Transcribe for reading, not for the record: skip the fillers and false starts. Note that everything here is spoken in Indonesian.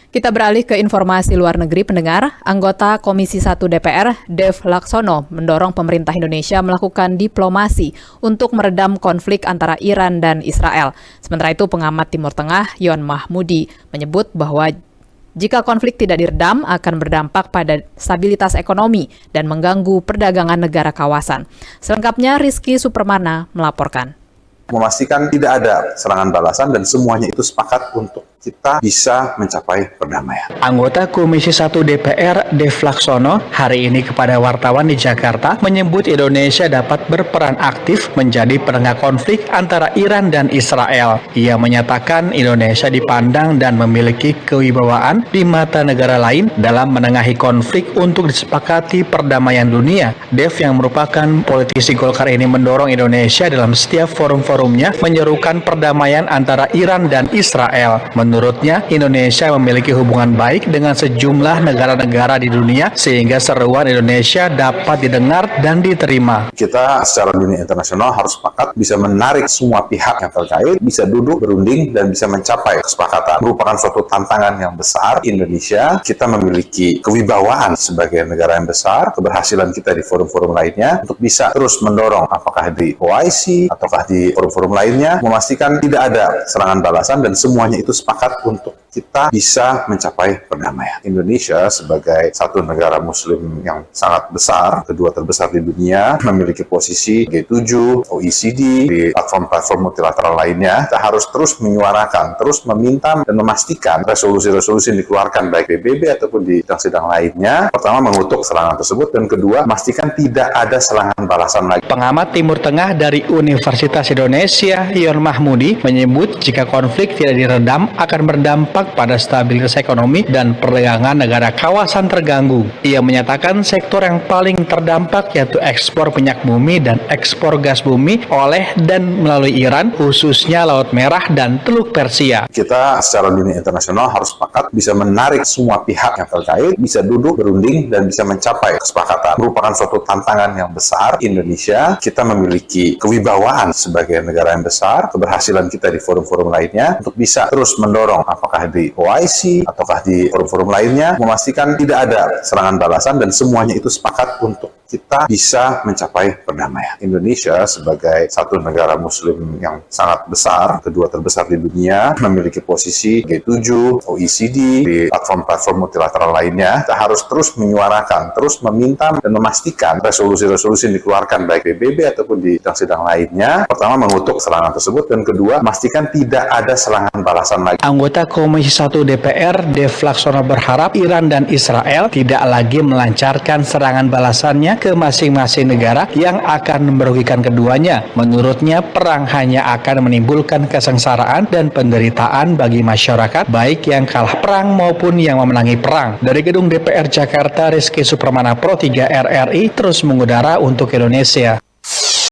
Kita beralih ke informasi luar negeri, pendengar. Anggota Komisi 1 DPR, Dev Laksono, mendorong pemerintah Indonesia melakukan diplomasi untuk meredam konflik antara Iran dan Israel. Sementara itu, pengamat Timur Tengah, Yon Mahmudi, menyebut bahwa jika konflik tidak diredam akan berdampak pada stabilitas ekonomi dan mengganggu perdagangan negara kawasan. Selengkapnya, Rizky Supermana melaporkan. Memastikan tidak ada serangan balasan dan semuanya itu sepakat untuk kita bisa mencapai perdamaian. Anggota Komisi 1 DPR, Dev Laksono, hari ini kepada wartawan di Jakarta menyebut Indonesia dapat berperan aktif menjadi penengah konflik antara Iran dan Israel. Ia menyatakan Indonesia dipandang dan memiliki kewibawaan di mata negara lain dalam menengahi konflik untuk disepakati perdamaian dunia. Dev yang merupakan politisi Golkar ini mendorong Indonesia dalam setiap forum-forumnya menyerukan perdamaian antara Iran dan Israel. Menurutnya, Indonesia memiliki hubungan baik dengan sejumlah negara-negara di dunia sehingga seruan Indonesia dapat didengar dan diterima. Kita secara dunia internasional harus sepakat bisa menarik semua pihak yang terkait, bisa duduk berunding dan bisa mencapai kesepakatan. Merupakan suatu tantangan yang besar. Indonesia, kita memiliki kewibawaan sebagai negara yang besar, keberhasilan kita di forum-forum lainnya untuk bisa terus mendorong apakah di OIC ataukah di forum-forum lainnya, memastikan tidak ada serangan balasan dan semuanya itu sepakat untuk kita bisa mencapai perdamaian. Indonesia sebagai satu negara muslim yang sangat besar, kedua terbesar di dunia, memiliki posisi G7, OECD, di platform-platform multilateral lainnya, kita harus terus menyuarakan, terus meminta dan memastikan resolusi-resolusi yang dikeluarkan baik PBB ataupun di sidang-sidang lainnya, pertama mengutuk serangan tersebut dan kedua memastikan tidak ada serangan balasan lagi. Pengamat Timur Tengah dari Universitas Indonesia, Yon Mahmudi, menyebut jika konflik tidak diredam akan berdampak pada stabilitas ekonomi dan perdagangan negara kawasan terganggu. Ia menyatakan sektor yang paling terdampak yaitu ekspor minyak bumi dan ekspor gas bumi oleh dan melalui Iran, khususnya Laut Merah dan Teluk Persia. Kita secara dunia internasional harus sepakat bisa menarik semua pihak yang terkait, bisa duduk berunding dan bisa mencapai kesepakatan. Merupakan suatu tantangan yang besar. Indonesia, kita memiliki kewibawaan sebagai negara yang besar, keberhasilan kita di forum-forum lainnya untuk bisa terus mendorong apakah di OIC ataukah di forum-forum lainnya, memastikan tidak ada serangan balasan dan semuanya itu sepakat untuk kita bisa mencapai perdamaian. Indonesia sebagai satu negara muslim yang sangat besar, kedua terbesar di dunia, memiliki posisi G7, OECD, di platform-platform multilateral lainnya, kita harus terus menyuarakan, terus meminta dan memastikan resolusi-resolusi yang dikeluarkan baik PBB ataupun di sidang-sidang lainnya, pertama mengutuk serangan tersebut dan kedua memastikan tidak ada serangan balasan lagi. Anggota Komisi 1 DPR, Dev Laksono berharap Iran dan Israel tidak lagi melancarkan serangan balasannya ke masing-masing negara yang akan merugikan keduanya. Menurutnya, perang hanya akan menimbulkan kesengsaraan dan penderitaan bagi masyarakat, baik yang kalah perang maupun yang memenangi perang. Dari Gedung DPR Jakarta, Rizky Supermana Pro 3 RRI terus mengudara untuk Indonesia.